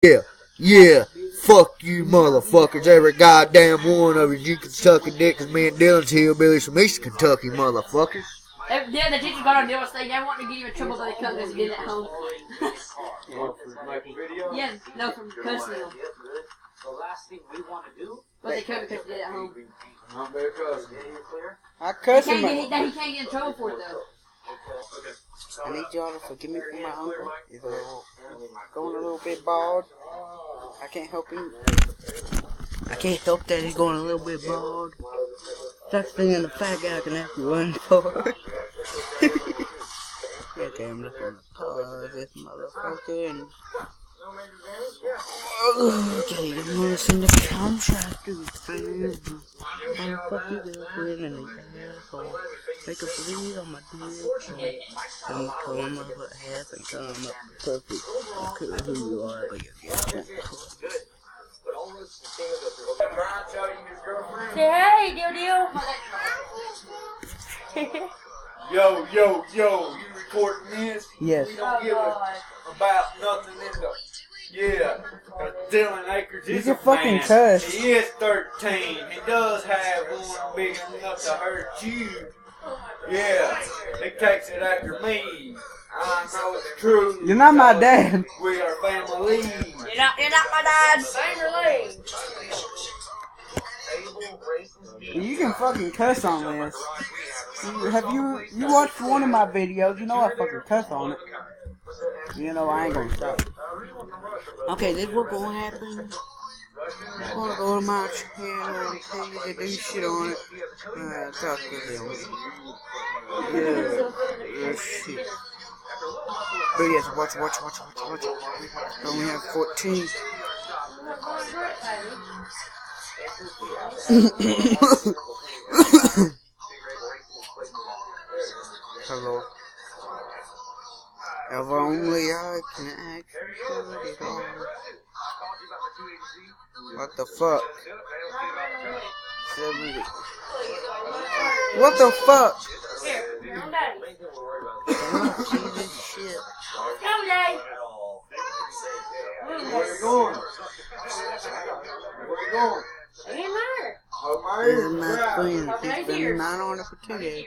Yeah, yeah, fuck you motherfuckers, every goddamn one of you can suck a dick, cause me and Dylan's hillbillies from East Kentucky, motherfuckers. Yeah, the teacher got on Dylan's thing. They wanted to get you in trouble, but they couldn't because he did it at home. Yeah, no, from cussing them. The last thing we want to do. But they couldn't because he did it at home. Not very cussing. I cuss him. He can't get in trouble for it though. I need y'all to forgive me for my uncle. He's going a little bit bald. I can't help him. I can't help that he's going a little bit bald. That's the thing in the fat guy can have to run for. Okay, I'm looking to pause this motherfucker and... Okay, I'm gonna send the contract to his friends. Fuck your girlfriend and his asshole. Make her believe I'm a dick. And come up with half and come up perfect. I could know who you are, but you're not. Say hey, Deal. Yo, you recording this? Yes. We don't give about nothing in the... Yeah, Dylan Akers is He's a fucking man. cuss. He is 13. He does have one big enough to hurt you. Yeah, he takes it after me. I know it's true. You're not my dad. We are family. You're not my dad. Family. You can fucking cuss on this. You watched one of my videos, you know I fucking cuss on it. You know I ain't gonna stop. Okay, this is what's gonna happen. I'm gonna go to my channel and tell you to do shit on it. Talk to them. Yeah, shit. But yes, watch. I only have 14. Hello. If only I can actually it all. What the fuck? 70. What the fuck? Here, come daddy. I don't see this shit. Come daddy. Where you going? Where you going? Ain't matter. This is my friend. He's been not on it for 2 days.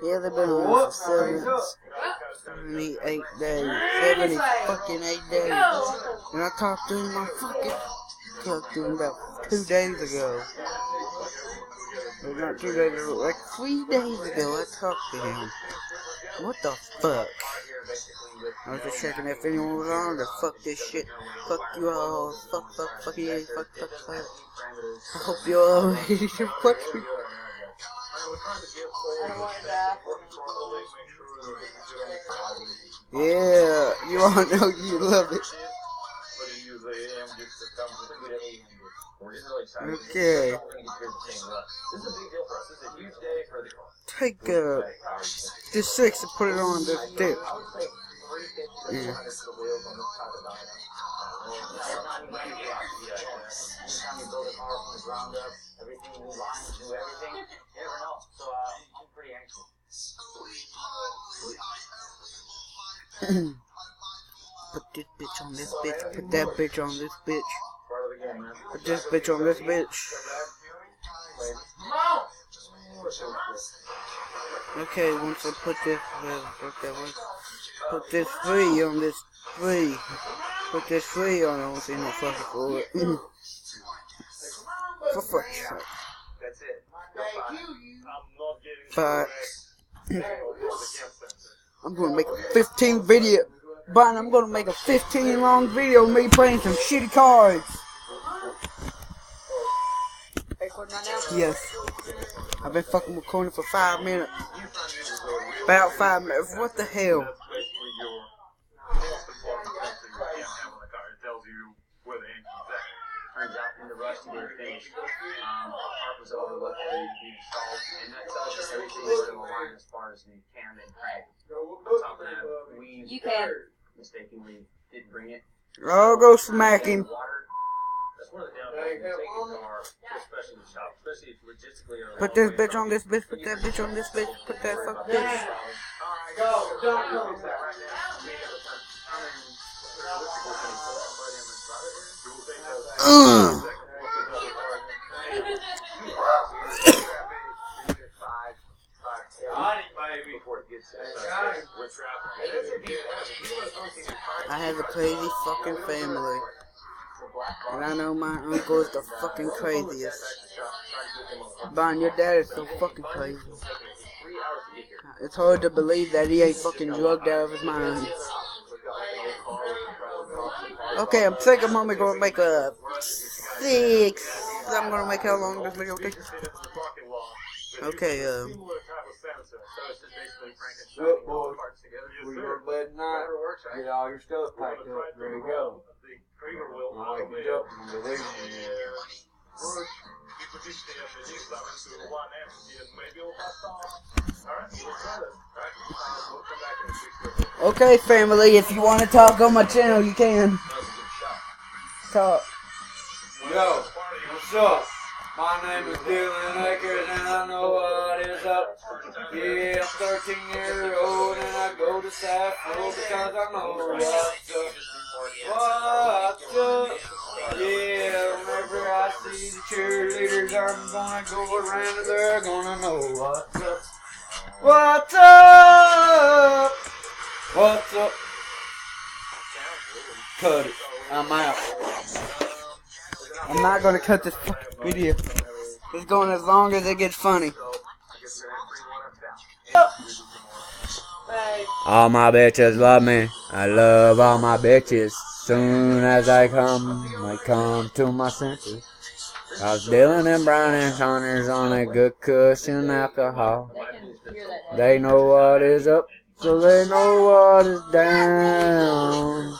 Yeah, they've been on it for 78 days. 70 fucking 8 days. And I talked to him, talked to him about 2 days ago. Well, not 2 days ago, like 3 days ago I talked to him. What the fuck? I was just checking if anyone was on to fuck this shit. Fuck you all. Fuck you. Fuck. I hope you all ready to fuck me. Yeah, you all know you love it. Okay. Take this 6 and put it on this dip. Yeah. Put this bitch on this bitch. Put that bitch on this bitch. Put this bitch on this bitch. Okay, once I put this, put this 3 on this 3. Put this 3 on. I don't see no fucking for it. For fuck's sake. But I'm gonna make a 15 video. But I'm gonna make a 15 long video of me playing some shitty cards. Yes. I've been fucking recording for 5 minutes. About 5 minutes. What the hell? Turns out in the rush to get it finished, part was overlooked ready to be installed, and that tells us everything is still aligned as far as the cam and crank. On top of that, we mistakenly didn't bring it. I'll go smack him. That's one of the downsides of taking a car, especially in the shop, especially if logistically or Put this bitch on this bitch, put that bitch on this bitch, put that fuck bitch. I have a crazy fucking family. And I know my uncle is the fucking craziest. Bon, your dad is so fucking crazy. It's hard to believe that he ain't fucking drugged out of his mind. Okay, I'm sick. I'm only gonna make a 6. I'm gonna make how long this video takes. Okay, Look, boy, we go to bed tonight. Get all your stuff packed up. There you go. I'll wake you up and be there. okay, family, if you want to talk on my channel, you can. Talk. Yo, what's up? My name is Dylan Akers and I know what is up. Yeah, I'm 13 years old and I go to Saffron because I know what's up. What's up? Yeah, whenever I see the cheerleaders, I'm gonna go around and they're gonna know what's up. What's up? What's up? Cut it. I'm out. I'm not gonna cut this fucking video. It's going as long as it gets funny. All my bitches love me. I love all my bitches. Soon as I come to my senses. Cause Dylan and Brian and Connor's on a good cushion alcohol. They know what is up, so they know what is down.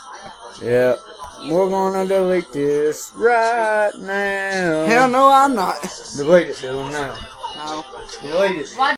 Yep. We're gonna delete this right now. Hell no, I'm not. Delete it, Dylan, now. No. Delete it.